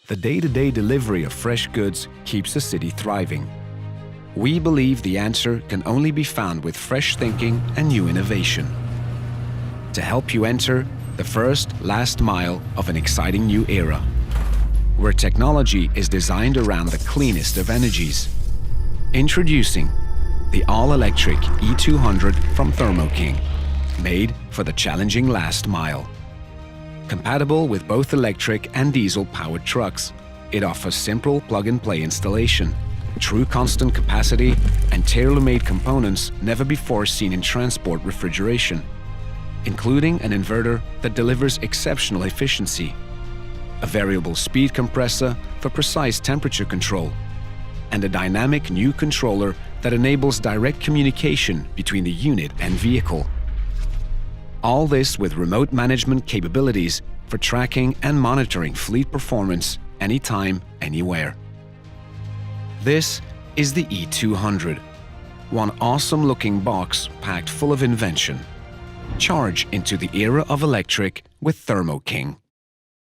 the day-to-day delivery of fresh goods keeps the city thriving. We believe the answer can only be found with fresh thinking and new innovation. To help you enter the first last mile of an exciting new era, where technology is designed around the cleanest of energies. Introducing the all-electric e200 from Thermo, made for the challenging last mile. Compatible with both electric and diesel-powered trucks, it offers simple plug-and-play installation, true constant capacity, and tailor-made components never before seen in transport refrigeration, including an inverter that delivers exceptional efficiency, a variable speed compressor for precise temperature control, and a dynamic new controller that enables direct communication between the unit and vehicle. All this with remote management capabilities for tracking and monitoring fleet performance anytime, anywhere. This is the e200, one awesome-looking box packed full of invention. Charge into the era of electric with Thermo.